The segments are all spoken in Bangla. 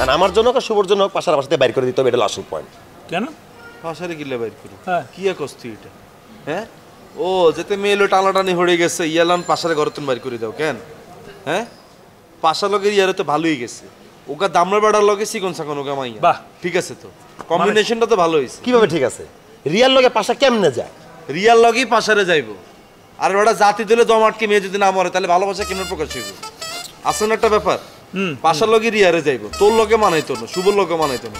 আর আমার জন্য হোক শুভর জন্য হোক পাশার বাসাতে বাইর করে দিতে হবে, এটা আসল পয়েন্ট। কেন পাশারে গিলে বাইর করো? হ্যাঁ। কি কস্তি এটা? হ্যাঁ, ও যেতে মেয়ে এলো টানাটানি হয়ে গেছে, ইয়ালান পাশারে ঘরে তুমি বাইর করে দাও কেন? হ্যাঁ, পাশার লগে ইয়ারে তো ভালোই গেছে, ওকা দামরা বেড়ার লগে চিকন সাকন ওকা মাইয়া। বাহ, ঠিক আছে তো, কম্বিনেশনটা তো ভালো হয়েছে। কিভাবে ঠিক আছে? রিয়াল লগে পাশা কেমনে যায়? রিয়াল লগেই পাশারে যাইবো, আর ওটা জাতি দিলে দম আটকে মেয়ে যদি না মরে তাহলে ভালোবাসা কেমন প্রকাশ হইব? আছে না একটা ব্যাপার? পাশার লগে রিয়ারে যাইবো, তোর লগে মানাইতো না, শুভর লগে মানাইতো না,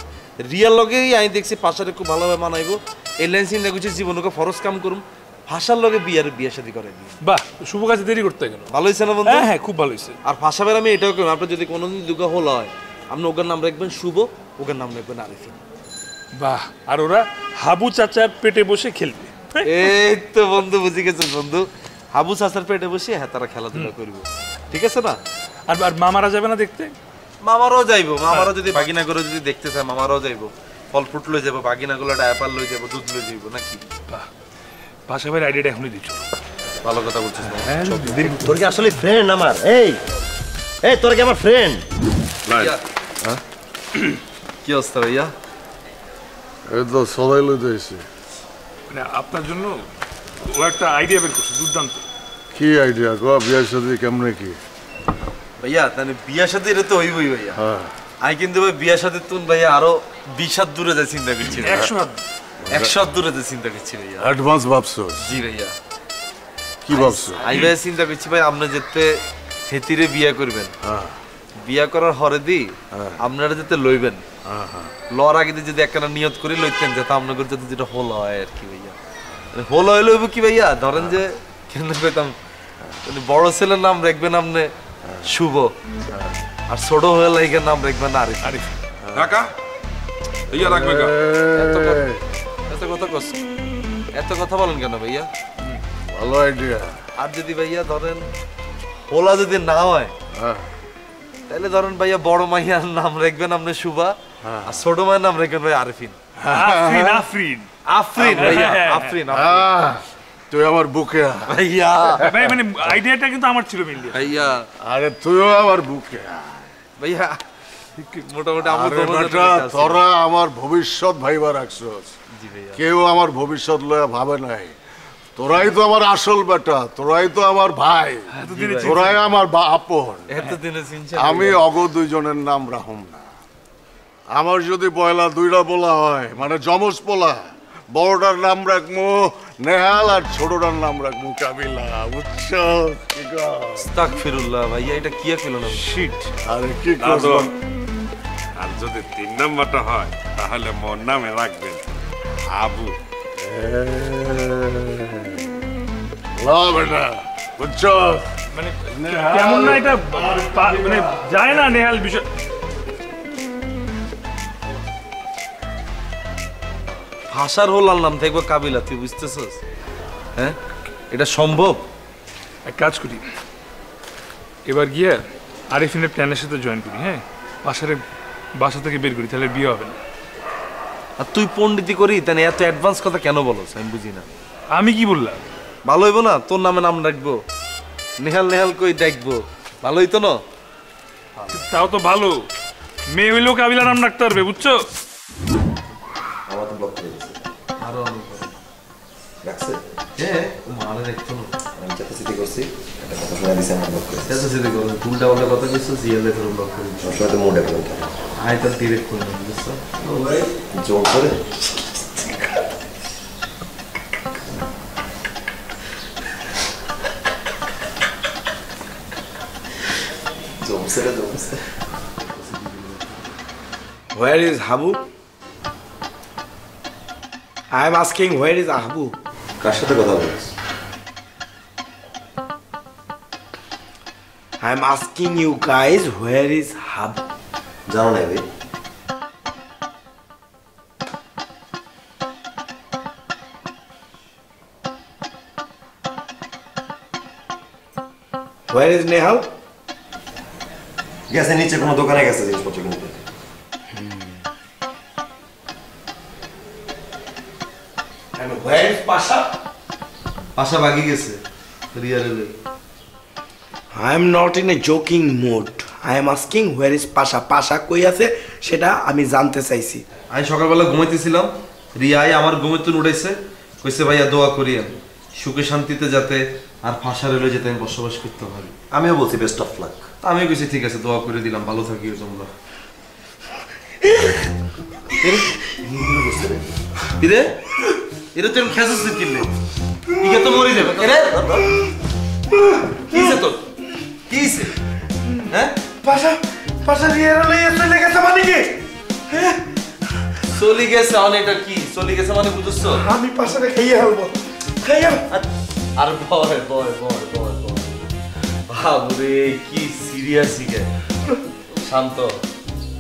রিয়াল লগেই আমি দেখছি পাশারে খুব ভালোভাবে মানাইবো। এই লাইন চিন্তা করছি জীবনকে ফরজ কাম করুম, ভাষার লগে বিয়ে শাদী করে দিই। বাহ, শুভ কাজে দেরি করতে গেল। ভালো হয়েছে না বন্ধু? হ্যাঁ হ্যাঁ, খুব ভালো হয়েছে। আর ভাষাবের আমি এটাও করবো, আপনার যদি কোনোদিন দুঃখ হল হয়, আপনি ওকে নাম রাখবেন শুভ, ওকে নাম রাখবেন আরিফিন। বাহ, আর ওরা হাবু চাচার পেটে বসে খেলবে। এই তো বন্ধু বুঝে গেছেন বন্ধু, হাবু চাচার পেটে বসে হ্যাঁ তারা খেলাধুলা করবো, ঠিক আছে না? আর মামারা যাবে না দেখতে? মামারও যাইবো, মামারও যদি বাগিনা করে যদি দেখতে চায় মামারও যাইবো, ফল ফ্রুট লই যাবো, বাগিনা গুলো ডায়াপার লই যাবো, দুধ লই যাবো নাকি? বাহ, পাশাপাশি আইডিয়াটা এখনই দিচ্ছ, ভালো কথা বলছিস। তোর কি আসলে ফ্রেন্ড আমার? এই এই তোর কি আমার ফ্রেন্ড? কি অবস্থা ভাইয়া? এই তো সবাই লইতে এসে। মানে আপনার জন্য ও একটা আইডিয়া বের করছে, দুর্দান্ত। কি আইডিয়া গো? বিয়ের সাথে কেমনে কি? ভাইয়া তাহলে বিয়া সাথে এটা তো হইবই ভাইয়া। হ্যাঁ, আমি কিন্তু ভাই বিয়া সাথে তুন ভাইয়া আরো 20 হাত দূরে যায় চিন্তা করছি, 100 হাত 100 হাত দূরে যায় চিন্তা করছি ভাইয়া। অ্যাডভান্স ভাবছো? জি ভাইয়া। কি ভাবছো? আমি ভাই চিন্তা করছি ভাই আপনি যেতে হেতিরে বিয়া করবেন, হ্যাঁ বিয়া করার হরে দি আপনারা যেতে লইবেন, হ্যাঁ হ্যাঁ, লর আগে যদি একখানা নিয়ত করে লইতেন যাতে আপনাদের যাতে যেটা হোল হয় আর কি ভাইয়া। হোল হয়ে লইব কি ভাইয়া, ধরেন যে কেন পেতাম বড় ছেলের নাম রাখবেন আপনি শুভ, আর ছোট হয়ে লাইকের নাম রাখবেন আরিফ। আরিফ কাকা ইয়া রাখবে কা? এত কথা কস, এত কথা বলেন কেন ভাইয়া? ভালো আইডিয়া। আর যদি ভাইয়া ধরেন হোলা যদি না হয় হ্যাঁ, তাহলে ধরেন ভাইয়া বড় মাইয়ার নাম রাখবেন আপনি শুভা, আর ছোট মায়ের নাম রাখবেন ভাই আরিফিন। আফরিন আফরিন আফরিন ভাইয়া, আফরিন তুই আমার বুকে আয়। ভাইয়া। ভাই মানে আইডিয়াটা কিন্তু আমার ছিল মেইনলি। ভাইয়া আরে তুইও আমার বুকে আয়। ভাইয়া মোটামুটি আমার আরে বেটা, তোরা আমার ভবিষ্যৎ ভাইবা রাখছস, কেউ আমার ভবিষ্যৎ লয়া ভাবে নাই। তোরাই তো আমার আসল বেটা, তোরাই তো আমার ভাই, তোরাই আমার আপন। এতদিনে চিনছেন আমি অগ দুইজনের নাম রাখুম না। আমার যদি পয়লা দুইটা বলা হয় মানে যমজ পোলা, বড়টার নাম রাখবো নেহাল আর ছোটটার নাম রাখবো কাবিলা, বুঝছো? আস্তাগফিরুল্লাহ ভাইয়া, এটা কি কইলো না? শিট। আরে কি করছো? আর যদি 3 নাম্বারটা হয় তাহলে মোর নামে রাখবেন আবু। বেটা বুঝছো? মানে কেমন না এটা মানে যায় না নেহাল বিষয়। ভাষার হোলার নাম থাকবে কাবিলা, তুই বুঝতেছস? হ্যাঁ, এটা সম্ভব? এক কাজ করি, এবার গিয়ে আরিফিনের প্ল্যানের সাথে জয়েন করি। হ্যাঁ, বাসা থেকে বের করি, তাহলে বিয়ে হবে না। আর তুই পণ্ডিতি করি তাহলে এত অ্যাডভান্স কথা কেন বলছ আমি বুঝি না। আমি কি বললাম? ভালো হইব না? তোর নামে নাম রাখবো, নেহাল নেহাল কই দেখবো, ভালো হইতো না? তাও তো ভালো, মেয়ে হইলেও কাবিলা নাম রাখতে পারবে, বুঝছো? আমার তো ব্লক করে দিয়েছে। আরো রাখছে? হ্যাঁ, মারে দেখতো না। আমি যাতে সিটি করছি, একটা কথা শোনা দিছে আমার ব্লক করেছে। এত সেটা করো, ভুলটা বলে কথা কইছো, জিয়ালে করে ব্লক করে দিছো। সবসময় তো মুডে করে থাকে। আই তো ডিরেক্ট করে দিছো, বুঝছো? জোর করে জমছে। Where is Habu? I am asking where is Habu? কার সাথে কথা বলছিস? I am asking you guys where is Habu? জানো না ভাই? Where is Nehal? গেছে নিচে কোনো দোকানে গেছে জিনিসপত্র কিনতে। And where is Pasha? পাশা বাগি গেছে রিয়ালে। I am not in a joking mood. I am asking where is Pasha, Pasha কই আছে সেটা আমি জানতে চাইছি। আমি সকালবেলা ঘুমাইতেছিলাম, রিয়াই আমার ঘুমের তুন উঠাইছে, কইছে ভাইয়া দোয়া করিয়েন সুখে শান্তিতে যাতে আর ফাঁসার এলো যেতে আমি বসবাস করতে পারি। আমিও বলছি বেস্ট অফ লাক। আমি কইছি ঠিক আছে, দোয়া করে দিলাম, ভালো থাকিও তোমরা। কিরে এরা তুই খেসাস কিনলে ইকে তো মরে যাবে। এরে কিছে তোর কিছে? হ্যাঁ পাশা পাশা রিয়ারে লইয়া চলে গেছে মানে কি? চলে গেছে মানে এটা কি চলে গেছে মানে বুঝছো? আমি পাশারে খাইয়া হলবো, খাইয়া। আর বয় বয় বয় বয় বয় বাবুরে কি সিরিয়াস গে। শান্ত,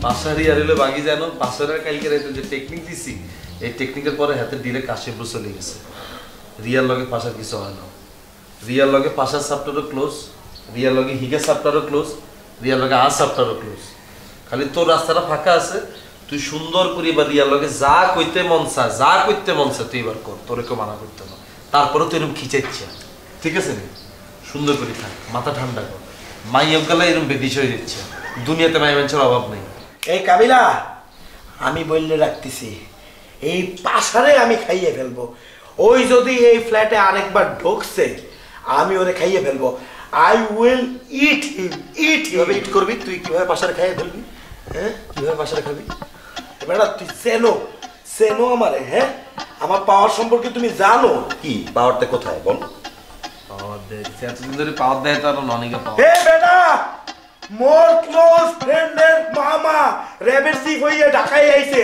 পাশারি আর এলো বাগি জানো, পাশারের কালকে রাতে যে টেকনিক দিছি এই টেকনিকের পরে হাতে ডিরেক্ট কাশিমপুর চলে গেছে। রিয়ার লগে পাশার কিছু হয় না, রিয়ার লগে পাশার চ্যাপ্টারও ক্লোজ, রিয়ার লগে হিগের চ্যাপ্টারও ক্লোজ, রিয়ার লগে আর চ্যাপ্টারও ক্লোজ। খালি তোর রাস্তাটা ফাঁকা আছে, তুই সুন্দর করে এবার রিয়ার লগে যা কইতে মন চায় যা করতে মন চায় তুই এবার কর, তোরে কেউ মানা করতে না। তারপরে তুই এরকম খিচাইছে, ঠিক আছে নি? সুন্দর করে থাক, মাথা ঠান্ডা কর। মাইয়ক গেলা এরকম বেদিস হয়ে যাচ্ছে, দুনিয়াতে মাই মানুষের অভাব নেই। এই কাবিলা, আমি বললে রাখতেছি এই পাশারে আমি খাইয়ে ফেলবো। ওই যদি এই ফ্ল্যাটে আরেকবার ঢুকছে আমি ওরে খাইয়ে ফেলবো। আই উইল ইট হিম, ইট কিভাবে ইট করবি তুই? কিভাবে পাশারে খাইয়ে ফেলবি? হ্যাঁ কিভাবে পাশারে খাবি? বেটা তুই চেনো চেনো আমারে, হ্যাঁ আমার পাওয়ার সম্পর্কে তুমি জানো। কি পাওয়ারটা কোথায় বল? পাওয়ার দেয় এতদিন ধরে পাওয়ার দেয় তো আরো ননিকে পাওয়ার। হে বেটা, মোর ক্লোজ ফ্রেন্ডের মামা র্যাবের চিফ হইয়া ঢাকায় আইছে।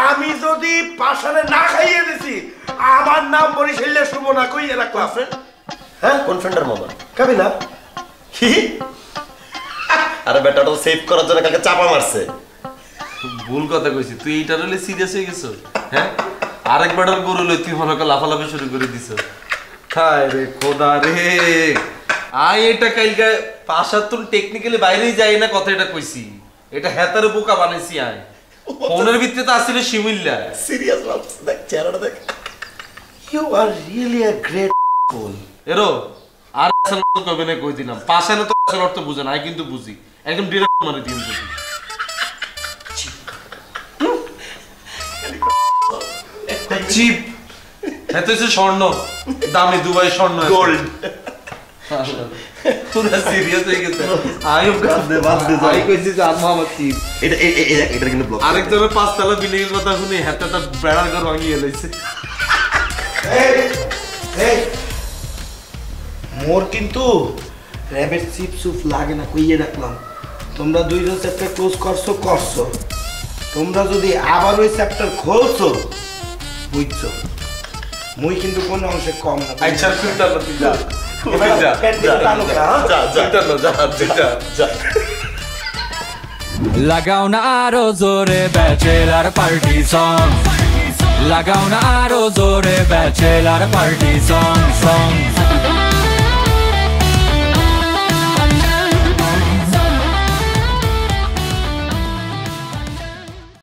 আমি যদি পাশারে না খাইয়ে দিছি আমার নাম বরিশালে শুভ না কইয়া রাখলাম। হ্যাঁ কোন ফ্রেন্ডের মামা? কাবিলা কি? আরে বেটা তো সেভ করার জন্য কালকে চাপা মারছে। ভুল কথা কইছি, তুই এইটার হলে সিরিয়াস হয়ে গেছো। হ্যাঁ আরেকবার গরু লই তুই মনে কর লাফালাফি শুরু করে দিছ। হায় রে খোদা রে, আই এটা কালকে পাশাত্তর টেকনিক্যালি বাইরেই যাই না কথা এটা কইছি, এটা হেতারে বোকা বানাইছি। আই ফোনের ভিতরে তো আসলে শিমুল্লা সিরিয়াস লাগছে, দেখ চেহারাটা দেখ। You are really a great cool. এরো আর আসল কবে না কই দিলাম, পাশানে তো আসল অর্থ বুঝে না, আই কিন্তু বুঝি একদম ডিরেক্ট মানে দিন বুঝি। চিপ এত স্বর্ণ দামি দুবাই স্বর্ণ গোল্ড পুরা সিরিয়াস হয়ে গেছে। আইও আই কইছি যে আম্মা আমার চিপ এটা কিন্তু ব্লক। আরেকজনের 5 তলা বিল্ডিং এর কথা শুনে হাতটা বেড়ার ঘর ভাঙিয়ে লইছে। মোর কিন্তু র্যাবের চিপ সুপ লাগে না কইয়ে রাখলাম। তোমরা দুইজন চ্যাপ্টার ক্লোজ করছো করছো, তোমরা যদি আবার ওই চ্যাপ্টার খোলছো বুঝছো মুই কিন্তু কোনো অংশে কম না। আচ্ছা চিন্তা না তুই যা লাগাও না আরো জোরে ব্যাচেলার পার্টি সং, লাগাও না আরো জোরে ব্যাচেলার পার্টি সং সং।